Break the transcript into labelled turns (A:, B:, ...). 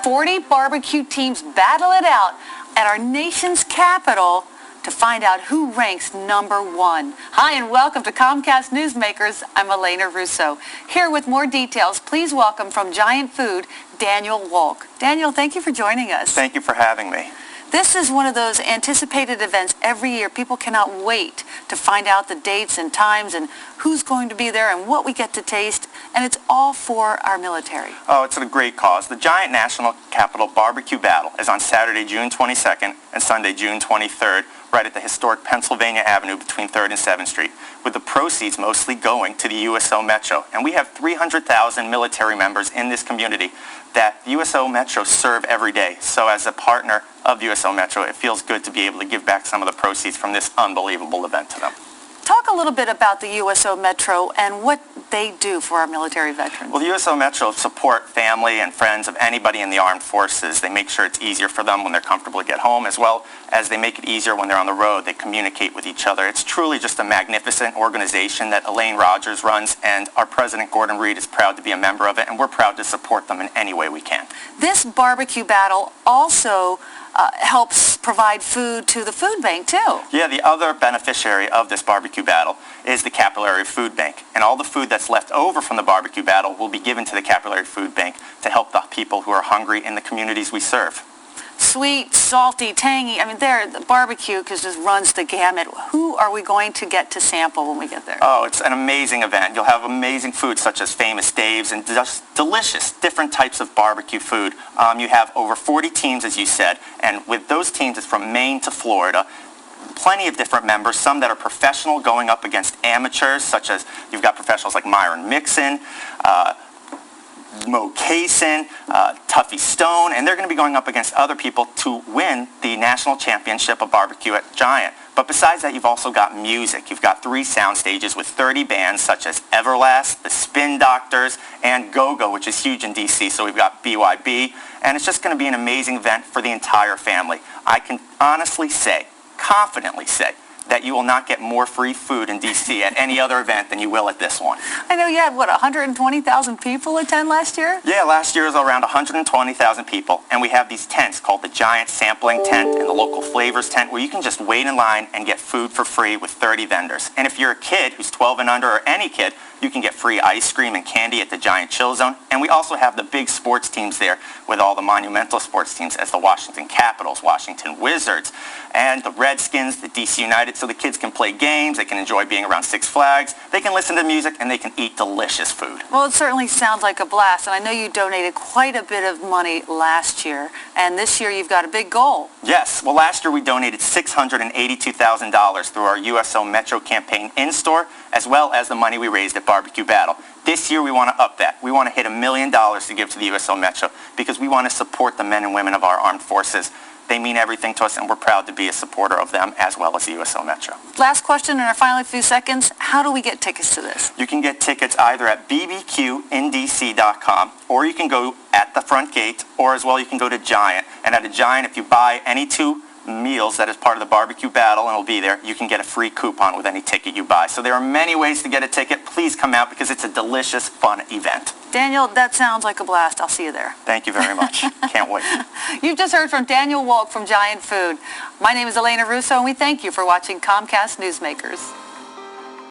A: 40 barbecue teams battle it out at our nation's capital to find out who ranks #1. Hi, and welcome to Comcast Newsmakers. I'm Elena Russo. Here with more details, please welcome from Giant Food, Daniel Wolk. Daniel, thank you for joining us.
B: Thank you for having me.
A: This is one of those anticipated events every year. People cannot wait to find out the dates and times and who's going to be there and what we get to taste, and it's all for our military.
B: Oh, it's a great cause. The Giant National Capital Barbecue Battle is on Saturday, June 22nd and Sunday, June 23rd, right at the historic Pennsylvania Avenue between 3rd and 7th Street, with the proceeds mostly going to the USO Metro. And we have 300,000 military members in this community that USO Metro serve every day. So as a partner of USO Metro, it feels good to be able to give back some of the proceeds from this unbelievable event to them.
A: Talk a little bit about the USO Metro and what they do for our military veterans.
B: Well, the USO Metro support family and friends of anybody in the armed forces. They make sure it's easier for them when they're comfortable to get home, as well as they make it easier when they're on the road. They communicate with each other. It's truly just a magnificent organization that Elaine Rogers runs, and our president, Gordon Reed, is proud to be a member of it, and we're proud to support them in any way we can.
A: This barbecue battle also helps provide food to the food bank, too.
B: Yeah, the other beneficiary of this barbecue battle is the Capillary Food Bank. And all the food that's left over from the barbecue battle will be given to the Capillary Food Bank to help the people who are hungry in the communities we serve.
A: Sweet, salty, tangy. I mean, the barbecue just runs the gamut. Who are we going to get to sample when we get there?
B: Oh, it's an amazing event. You'll have amazing food such as Famous Dave's and just delicious different types of barbecue food. You have over 40 teams, as you said, and with those teams, it's from Maine to Florida. Plenty of different members, some that are professional going up against amateurs, such as you've got professionals like Myron Mixon, Mo Kaysen, Tuffy Stone, and they're going to be going up against other people to win the national championship of barbecue at Giant. But besides that, you've also got music. You've got 3 sound stages with 30 bands such as Everlast, the Spin Doctors, and Go-Go, which is huge in DC. So we've got BYB, and it's just going to be an amazing event for the entire family. I can honestly say, confidently say, that you will not get more free food in D.C. at any other event than you will at this one.
A: I know you had, 120,000 people attend last year?
B: Yeah, last year was around 120,000 people, and we have these tents called the Giant Sampling Tent and the Local Flavors Tent, where you can just wait in line and get food for free with 30 vendors. And if you're a kid who's 12 and under, or any kid, you can get free ice cream and candy at the Giant Chill Zone. And we also have the big sports teams there with all the monumental sports teams as the Washington Capitals, Washington Wizards, and the Redskins, the DC United, so the kids can play games, they can enjoy being around Six Flags, they can listen to music, and they can eat delicious food.
A: Well, it certainly sounds like a blast, and I know you donated quite a bit of money last year, and this year you've got a big goal.
B: Yes. Well, last year we donated $682,000 through our USO Metro campaign in-store, as well as the money we raised at Barbecue Battle. This year we want to up that. We want to hit $1 million to give to the USO Metro because we want to support the men and women of our armed forces. They mean everything to us, and we're proud to be a supporter of them as well as the USO Metro.
A: Last question in our final few seconds. How do we get tickets to this?
B: You can get tickets either at bbqindc.com, or you can go at the front gate, or as well you can go to Giant. And at a Giant, if you buy any 2 meals that is part of the barbecue battle and it'll be there, you can get a free coupon with any ticket you buy. So there are many ways to get a ticket. Please come out because it's a delicious, fun event.
A: Daniel, that sounds like a blast. I'll see you there.
B: Thank you very much. Can't wait.
A: You've just heard from Daniel Wolk from Giant Food. My name is Elena Russo, and we thank you for watching Comcast Newsmakers.